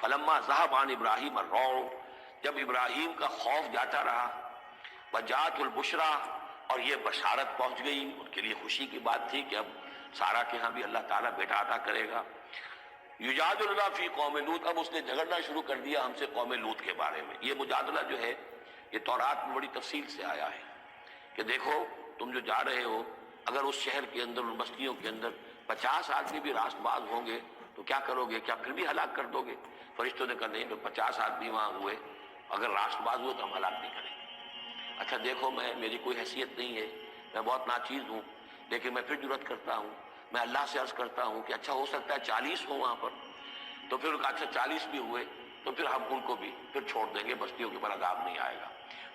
فلما ذهب عن ابراہیم الروع، جب ابراہیم کا خوف جاتا رہا، وجاءت البشرا، اور یہ بشارت پہنچ گئی، ان کے لیے خوشی کی بات تھی کہ اب سارا کے ہاں بھی اللہ تعالیٰ بیٹا عطا کرے گا۔ یجادلنا فی قوم لوط، اب اس نے جھگڑنا شروع کر دیا ہم سے قوم لوط کے بارے میں۔ یہ مجادلہ جو ہے یہ تورات میں بڑی تفصیل سے آیا ہے کہ دیکھو تم جو جا رہے ہو، اگر اس شہر کے اندر، ان بستیوں کے اندر 50 آدمی بھی راست باز ہوں گے تو کیا کرو گے؟ کیا پھر بھی ہلاک کر دو گے؟ فرشتوں نے کہا نہیں، تو 50 آدمی وہاں ہوئے، اگر راست باز ہوئے تو ہم ہلاک نہیں کریں گے۔ اچھا دیکھو، میری کوئی حیثیت نہیں ہے، میں بہت ناچیز ہوں، لیکن میں پھر جرأت کرتا ہوں، میں اللہ سے عرض کرتا ہوں کہ اچھا ہو سکتا ہے 40 ہوں وہاں پر، تو پھر کہا اچھا 40 بھی ہوئے تو پھر ہم ان کو بھی پھر چھوڑ دیں گے، بستیوں کے اوپر عذاب نہیں آئے گا۔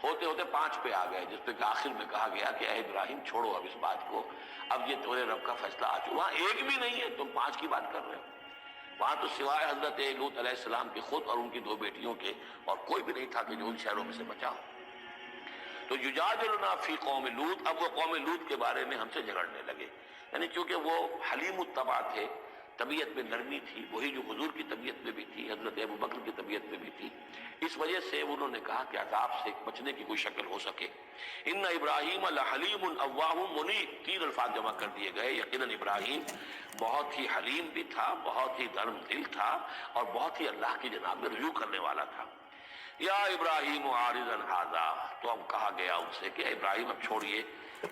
ہوتے ہوتے 5 پہ آ گئے، جس پہ کہ آخر میں کہا گیا کہ اے ابراہیم چھوڑو اب اس بات کو، اب یہ تمہارے رب کا فیصلہ آ چکا۔ وہاں ایک بھی نہیں ہے، تم 5 کی بات کر رہے ہو۔ وہاں تو سوائے حضرت لوط علیہ السلام کے خود اور ان کی 2 بیٹیوں کے اور کوئی بھی نہیں تھا کہ جو ان شہروں میں سے بچا ہو۔ تو یجادلنا فی قوم لوط، اب وہ قوم لوط کے بارے میں ہم سے جھگڑنے لگے، یعنی چونکہ وہ حلیم الطبع تھے، طبیعت میں نرمی تھی، وہی جو حضور کی طبیعت میں بھی تھی، حضرت ابوبکر کی طبیعت میں بھی تھی، اس وجہ سے انہوں نے کہا کہ عذاب سے بچنے کی کوئی شکل ہو سکے۔ ان ابراہیم لحلیم اواہ منیب، 3 الفاظ جمع کر دیے گئے۔ یقیناً ابراہیم بہت ہی حلیم بھی تھا، بہت ہی نرم دل تھا، اور بہت ہی اللہ کی جناب میں رجوع کرنے والا تھا۔ یا ابراہیم عارض عن ھذا، تو اب کہا گیا ان سے کہ ابراہیم اب چھوڑیے،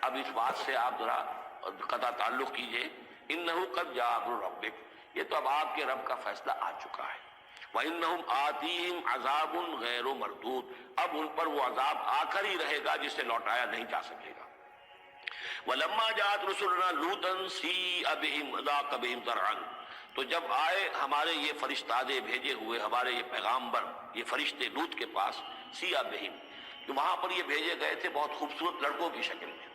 اب اس بات سے آپ ذرا قطع تعلق کیجئے۔ انہ قد جاء امر ربک، یہ تو اب آپ کے رب کا فیصلہ آ چکا ہے۔ وانہم آتیہم عذاب غیر مردود، اب ان پر وہ عذاب آ کر ہی رہے گا جسے لوٹایا نہیں جا سکے گا۔ ولما جاءت رسلنا لوطا سیء بہم وضاق بہم ذرعا، تو جب آئے ہمارے یہ فرشتادے بھیجے ہوئے، ہمارے یہ پیغامبر، یہ فرشتے لوط کے پاس، سیء بہم، کہ وہاں پر یہ بھیجے گئے تھے بہت خوبصورت لڑکوں کی شکل میں،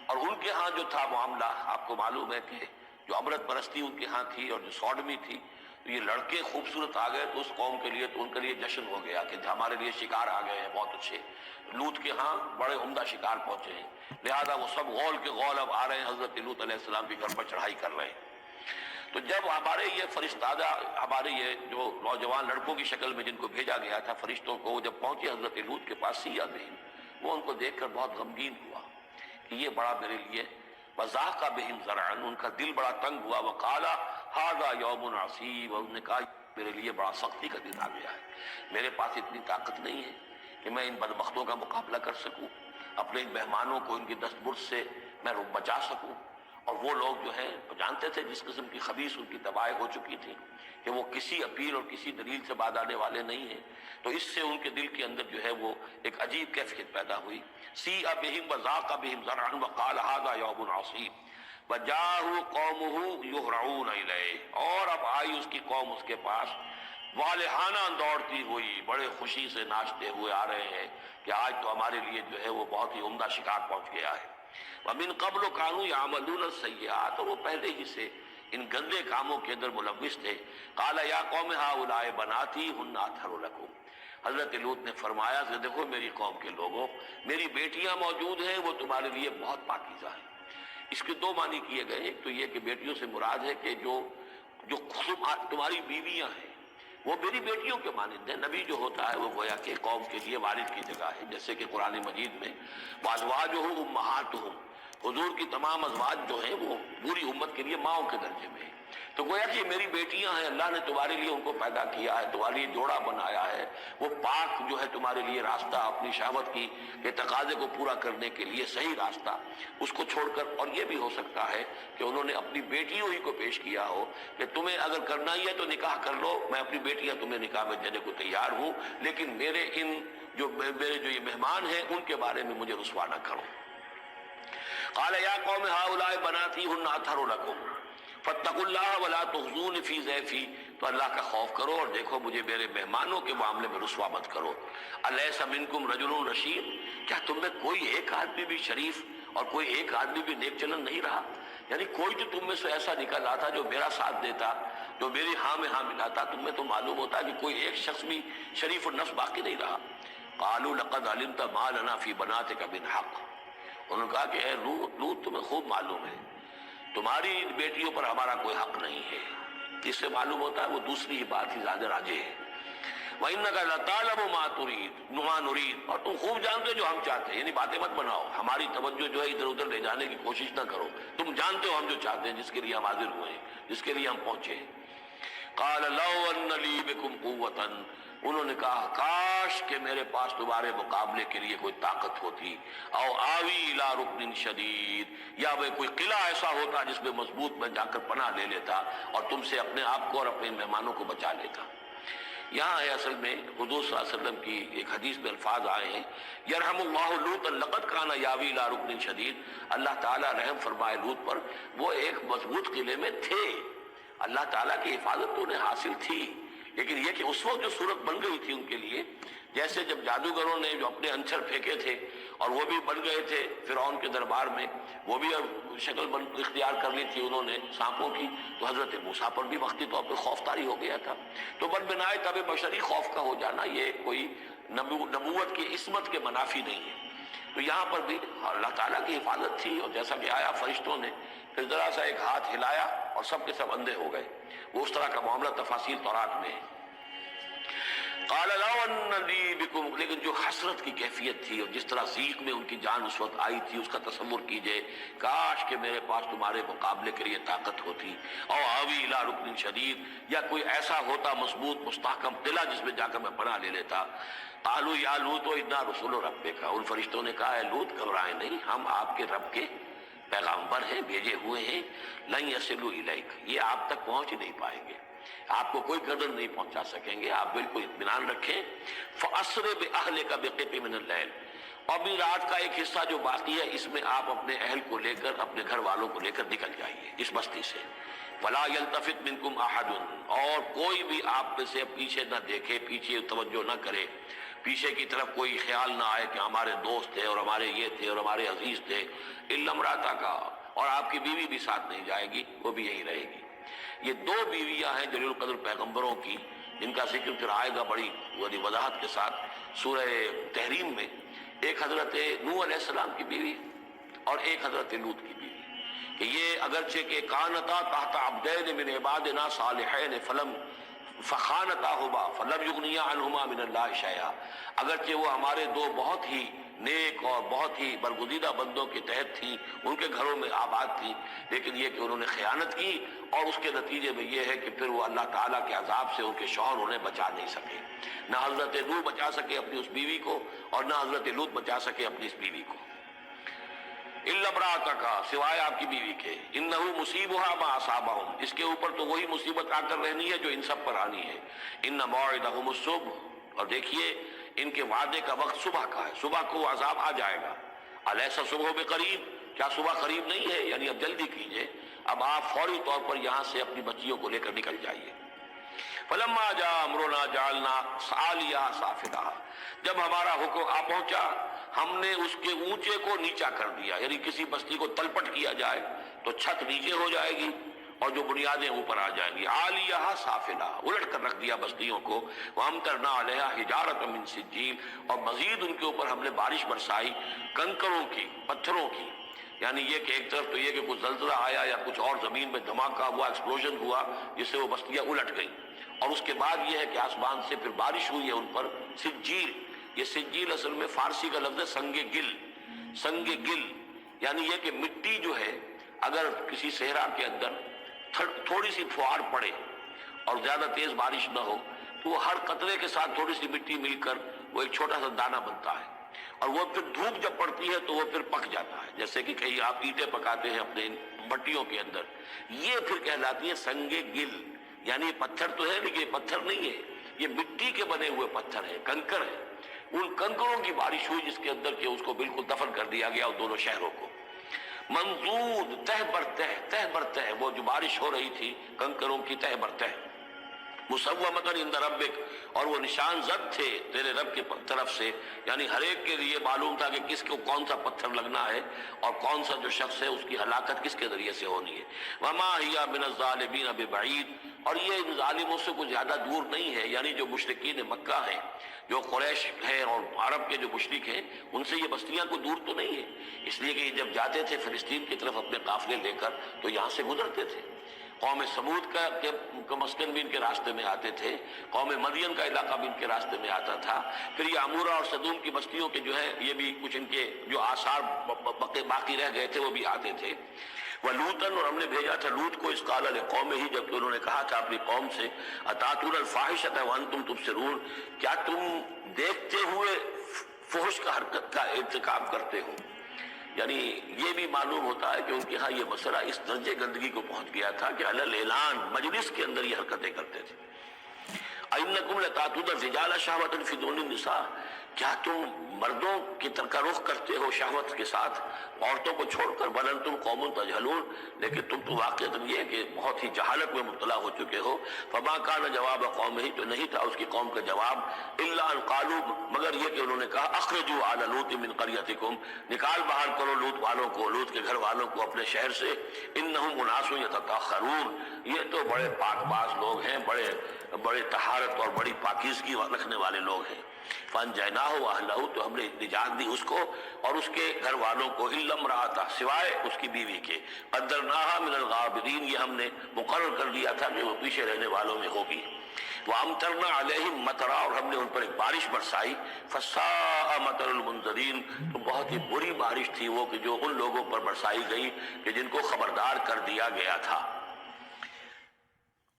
اور ان کے ہاں جو تھا معاملہ آپ کو معلوم ہے کہ جو عبرت پرستی ان کے ہاں تھی اور جو سوڈمی تھی، تو یہ لڑکے خوبصورت آ گئے تو اس قوم کے لیے، تو ان کے لیے جشن ہو گیا کہ ہمارے لیے شکار آ گئے ہیں بہت اچھے، لوط کے ہاں بڑے عمدہ شکار پہنچے ہیں، لہذا وہ سب غول کے غول اب آ رہے ہیں، حضرت لوط علیہ السلام کے گھر پر چڑھائی کر رہے ہیں۔ تو جب ہمارے یہ فرشتادہ، ہمارے یہ جو نوجوان لڑکوں کی شکل میں جن کو بھیجا گیا تھا فرشتوں کو، جب پہنچے حضرت لوط کے پاس سیاہ بہم، وہ ان کو دیکھ کر بہت غمگین ہوا کہ یہ بڑا میرے لیے، وضاق بہم ذرعا، ان کا دل بڑا تنگ ہوا، وقال ھذا یوم عصیب، اور انہوں نے کہا میرے لیے بڑا سختی کا دن آ گیا ہے، میرے پاس اتنی طاقت نہیں ہے کہ میں ان بدبختوں کا مقابلہ کر سکوں، اپنے ان مہمانوں کو ان کی دستبرد سے میں بچا سکوں۔ اور وہ لوگ جو ہیں جانتے تھے جس قسم کی خبیث ان کی تباہی ہو چکی تھی کہ وہ کسی اپیل اور کسی دلیل سے بعد آنے والے نہیں ہیں، تو اس سے ان کے دل کے اندر جو ہے وہ ایک عجیب کیفیت پیدا ہوئی۔ سیء بہم وضاق بہم ذرعا وقال ھذا یوم عصیب وجاءہ قومہ یہرعون الیہ، اور اب آئی اس کی قوم اس کے پاس والہانہ دوڑتی ہوئی، بڑے خوشی سے ناچتے ہوئے آ رہے ہیں کہ آج تو ہمارے لیے جو ہے وہ بہت ہی عمدہ شکار پہنچ گیا ہے۔ وَمِن قَبْلُ كَانُوا يَعْمَلُونَ السَّيِّئَاتِ، اور وہ پہلے ہی سے ان گندے کاموں کے اندر ملوث تھے۔ قَالَ يَا قَوْمِ هَؤُلَاءِ بَنَاتِي هُنَّ أَطْهَرُ لَكُمْ، حضرت لوط نے فرمایا کہ دیکھو میری قوم کے لوگوں، میری بیٹیاں موجود ہیں، وہ تمہارے لیے بہت پاکیزہ ہیں۔ اس کے 2 معنی کیے گئے، ایک تو یہ کہ بیٹیوں سے مراد ہے کہ جو تمہاری بیویاں ہیں وہ میری بیٹیوں کے مانند ہیں۔ نبی جو ہوتا ہے وہ گویا کہ قوم کے لیے والد کی جگہ ہے، جیسے کہ قرآن مجید میں وَأَزْوَاجُهُ أُمَّهَاتُهُمْ، حضور کی تمام ازواج جو ہیں وہ پوری امت کے لیے ماؤں کے درجے میں ہیں۔ تو گویا کہ میری بیٹیاں ہیں، اللہ نے تمہارے لیے ان کو پیدا کیا ہے، تمہارے لیے جوڑا بنایا ہے، وہ پاک جو ہے تمہارے لیے راستہ، اپنی شہوت کی کے تقاضے کو پورا کرنے کے لیے صحیح راستہ اس کو چھوڑ کر، اور یہ بھی ہو سکتا ہے کہ انہوں نے اپنی بیٹیوں ہی کو پیش کیا ہو کہ تمہیں اگر کرنا ہی ہے تو نکاح کر لو، میں اپنی بیٹیاں تمہیں نکاح میں دینے کو تیار ہوں، لیکن میرے جو یہ مہمان ہیں ان کے بارے میں مجھے رسوا نہ کرو۔ قال یا قوم هؤلاء بناتی هن اطہر لکم فاتقوا اللہ ولا تخزون فی ضیفی، تو اللہ کا خوف کرو اور دیکھو مجھے میرے مہمانوں کے معاملے میں رسوا مت کرو۔ الیس منکم رجل رشید، کیا تم میں کوئی ایک آدمی بھی شریف اور کوئی ایک آدمی بھی نیک چلن نہیں رہا؟ یعنی کوئی تو تم میں سے ایسا نکل آتا جو میرا ساتھ دیتا، جو میری ہاں میں ہاں ملاتا، تم میں تو معلوم ہوتا کہ کوئی ایک شخص بھی شریف النفس باقی نہیں رہا۔ قالوا لقد علمت ما لنا فی بناتک من حق، انہوں نے کہا کہ اے لوط تمہیں خوب معلوم ہے تمہاری بیٹیوں پر ہمارا کوئی حق نہیں ہے۔ اس سے معلوم ہوتا ہے وہ دوسری ہی بات ہی زیادہ راجے ہے وَإِنَّكَ لَتَعْلَمُ مَا نُرِيدُ، اور تم خوب جانتے جو ہم چاہتے ہیں، یعنی باتیں مت بناؤ، ہماری توجہ جو ہے ادھر ادھر لے جانے کی کوشش نہ کرو، تم جانتے ہو ہم جو چاہتے ہیں، جس کے لیے ہم حاضر ہوئے ہیں، جس کے لیے ہم پہنچے ہیں۔ قَالَ لَوْ أَنَّ لِي بِكُمْ قُوَّةً، انہوں نے کہا کاش کہ میرے پاس تمہارے مقابلے کے لیے کوئی طاقت ہوتی، او آوی الی رکن شدید، یا وہ کوئی قلعہ ایسا ہوتا جس میں مضبوط میں جا کر پناہ لے لیتا اور تم سے اپنے آپ کو اور اپنے مہمانوں کو بچا لیتا۔ یہاں ہے اصل میں حضور صلی اللہ علیہ وسلم کی ایک حدیث میں الفاظ آئے ہیں، یرحم اللہ لوطا لقد کان یاوی الی رکن شدید، اللہ تعالیٰ رحم فرمائے لوط پر، وہ ایک مضبوط قلعے میں تھے، اللہ تعالیٰ کی حفاظت تو انہیں حاصل تھی، لیکن یہ کہ اس وقت جو صورت بن گئی تھی ان کے لیے، جیسے جب جادوگروں نے جو اپنے انچر پھینکے تھے اور وہ بھی بن گئے تھے فرعون کے دربار میں، وہ بھی شکل اختیار کر لی تھی انہوں نے سانپوں کی، تو حضرت موسیٰ پر بھی وقتی طور پر خوف طاری ہو گیا تھا۔ تو بن بنائے طب بشری خوف کا ہو جانا یہ کوئی نبوت کی عصمت کے منافی نہیں ہے۔ تو یہاں پر بھی اللہ تعالیٰ کی حفاظت تھی، اور جیسا کہ آیا فرشتوں نے پھر ذرا سا ایک ہاتھ ہلایا اور سب کے سب اندھے ہو گئے، وہ اس طرح کا معاملہ تفاصیل تورات میں ہے۔ قال لو ان لی بکم، لیکن جو حسرت کی کیفیت تھی اور جس طرح ضیق میں ان کی جان اس وقت آئی تھی، اس کا تصور کیجئے، کاش کہ میرے پاس تمہارے مقابلے کے لیے طاقت ہوتی، او آوی الی رکن شدید، یا کوئی ایسا ہوتا مضبوط مستحکم قلعہ جس میں جا کر میں پناہ لے لیتا۔ قالوا یا لوط انا رسول ربک، ان فرشتوں نے کہا ہے لوط گھبرائیں نہیں، ہم آپ کے رب کے پیغامبر ہیں، بھیجے ہوئے ہیں، لن یصلوا الیک، یہ آپ تک پہنچ نہیں پائیں گے، آپ کو کوئی گردن نہیں پہنچا سکیں گے، آپ بالکل اطمینان رکھیں۔ فَأَسْرِ بِأَهْلِكَ بِقِطْعٍ مِنَ اللَّيْلِ، اور بھی رات کا ایک حصہ جو باقی ہے اس میں آپ اپنے اہل کو لے کر، اپنے گھر والوں کو لے کر نکل جائیے اس بستی سے۔ وَلَا يَلْتَفِتْ مِنْكُمْ أَحَدٌ، اور کوئی بھی آپ میں سے پیچھے نہ دیکھے، پیچھے توجہ نہ کرے، پیچھے کی طرف کوئی خیال نہ آئے کہ ہمارے دوست تھے اور ہمارے یہ تھے اور ہمارے عزیز تھے، إِلَّا امْرَأَتَكَ، اور آپ کی بیوی بھی ساتھ نہیں جائے گی، وہ بھی یہیں رہے گی۔ یہ دو بیویاں ہیں جلیل القدر پیغمبروں کی، جن کا ذکر پھر آئے گا بڑی وضاحت کے ساتھ سورہ تحریم میں، ایک حضرت نوح علیہ السلام کی بیوی اور ایک حضرت لوط کی بیوی، کہ یہ اگرچہ کہ کانتا تحت عبدین من عبادنا صالحین فخانتاہما فلم یغنیا عنہما من اللہ شیئا، اگرچہ وہ ہمارے دو بہت ہی نیک اور بہت ہی برگزیدہ بندوں کے تحت تھی، ان کے گھروں میں آباد تھی، لیکن یہ کہ انہوں نے خیانت کی، اور اس کے نتیجے میں یہ ہے کہ پھر وہ اللہ تعالیٰ کے عذاب سے ان کے شوہر انہیں بچا نہیں سکے، نہ حضرت نوح بچا سکے اپنی اس بیوی کو اور نہ حضرت لوط بچا سکے اپنی اس بیوی کو۔ الا امرأتک، سوائے آپ کی بیوی کے، انہ مصیبها ما اصابہم، اس کے اوپر تو وہی مصیبت آ کر رہنی ہے جو ان سب پر آنی ہے۔ ان موعدہم الصبح، اور دیکھیے ان کے وعدے کا وقت صبح کا ہے، صبح کو عذاب آ جائے گا۔ الیس صبح بقریب، کیا صبح قریب نہیں ہے؟ یعنی اب جلدی کیجئے، اب آپ فوری طور پر یہاں سے اپنی بچیوں کو لے کر نکل جائیے۔ فلما جاء امرنا جعلنا عالیہا سافلہا، جب ہمارا حکم آ پہنچا ہم نے اس کے اونچے کو نیچا کر دیا، یعنی کسی بستی کو تلپٹ کیا جائے تو چھت نیچے ہو جائے گی اور جو بنیادیں اوپر آ جائیں گی، عالیہا سافلہا، الٹ کر رکھ دیا بستیوں کو، وامطرنا علیہا حجارۃ من سجیل، اور مزید ان کے اوپر ہم نے بارش برسائی کنکروں کی، پتھروں کی، یعنی یہ کہ ایک طرف تو یہ کہ کچھ زلزلہ آیا یا کچھ اور زمین میں دھماکہ ہوا، ایکسپلوژن ہوا جس سے وہ بستیاں الٹ گئیں، اور اس کے بعد یہ ہے کہ آسمان سے پھر بارش ہوئی ہے ان پر سجیل، یہ سجیل اصل میں فارسی کا لفظ ہے سنگ گل، سنگ گل یعنی یہ کہ مٹی جو ہے اگر کسی صحرا کے اندر تھوڑی سی فوار پڑے اور زیادہ تیز بارش نہ ہو تو وہ ہر قطرے کے ساتھ تھوڑی سی مٹی مل کر وہ ایک چھوٹا سا دانہ بنتا ہے، اور وہ پھر دھوپ جب پڑتی ہے تو وہ پھر پک جاتا ہے، جیسے کہ کہیں آپ اینٹیں پکاتے ہیں اپنے بٹیوں کے اندر، یہ پھر کہلاتی ہے سنگ گل، یعنی یہ پتھر تو ہے لیکن یہ پتھر نہیں ہے، یہ مٹی کے بنے ہوئے پتھر ہے، کنکر ہے، ان کنکروں کی بارش ہوئی جس کے اندر کہ اس کو بالکل دفن کر دیا گیا، اور دونوں شہروں کو منضود تہ بر تہ، وہ جو بارش ہو رہی تھی کنکروں کی تہ بر تہ، مسومۃ عند ربک، اور وہ نشان زد تھے تیرے رب کی طرف سے، یعنی ہر ایک کے لیے معلوم تھا کہ کس کو کون سا پتھر لگنا ہے اور کون سا جو شخص ہے اس کی ہلاکت کس کے ذریعے سے ہونی ہے۔ وما ہی من الظالمین ببعید، اور یہ ان ظالموں سے کچھ زیادہ دور نہیں ہے، یعنی جو مشرکین مکہ ہیں، جو قریش ہیں اور عرب کے جو مشرک ہیں، ان سے یہ بستیاں کو دور تو نہیں ہے، اس لیے کہ یہ جب جاتے تھے فلسطین کی طرف اپنے قافلے لے کر تو یہاں سے گزرتے تھے، قوم سمود کا مسکن بھی ان کے راستے میں آتے تھے، قوم مدین کا علاقہ بھی ان کے راستے میں آتا تھا، پھر یہ عمورہ اور صدوم کی بستیوں کے جو ہے یہ بھی کچھ ان کے جو آثار باقی رہ گئے تھے وہ بھی آتے تھے۔ وَلُوطًا، اور ہم نے بھیجا تھا لوط کو، اذ قال لقومہ، جبکہ انہوں نے کہا تھا اپنی قوم سے، اتاتون الفاحشۃ وانتم تبصرون، کیا تم دیکھتے ہوئے فحش کا حرکت کا ارتکاب کرتے ہو؟ یعنی یہ بھی معلوم ہوتا ہے کہ ان کے ہاں یہ مسئلہ اس درجے گندگی کو پہنچ گیا تھا کہ علی الاعلان مجلس کے اندر یہ حرکتیں کرتے تھے۔ اِنَّکُمْ لَتَأْتُونَ الرِّجَالَ شَهْوَةً فِي دُونِ النِّسَاءِ، کیا تم مردوں کی طرف رخ کرتے ہو شہوت کے ساتھ عورتوں کو چھوڑ کر؟ بل انتم قوم تجہلون، لیکن تم تو واقعتاً یہ کہ بہت ہی جہالت میں مبتلا ہو چکے ہو۔ فما کان جواب قومہ، تو نہیں تھا اس کی قوم کا جواب، الا ان قالوا، مگر یہ کہ انہوں نے کہا، اخرجوا آل لوط من قریتکم، نکال باہر کرو لوط والوں کو، لوط کے گھر والوں کو اپنے شہر سے، انہم اناس یتطہرون، یہ تو بڑے پاک باز لوگ ہیں، بڑے طہارت اور بڑی پاکیزگی رکھنے والے لوگ ہیں۔ فانجیناہ واہلہ، تو ہم نے نجات دی اس کو اور اس کے گھر والوں کو، الا امرأتہ، سوائے اس کی بیوی کے، قدرناہا من الغابرین، یہ ہم نے مقرر کر دیا تھا کہ وہ پیچھے رہنے والوں میں ہوگی۔ وامطرنا علیہم مطرا، اور ہم نے ان پر ایک بارش برسائی، فساء مطر المنذرین، تو بہت ہی بری بارش تھی وہ کہ جو ان لوگوں پر برسائی گئی کہ جن کو خبردار کر دیا گیا تھا۔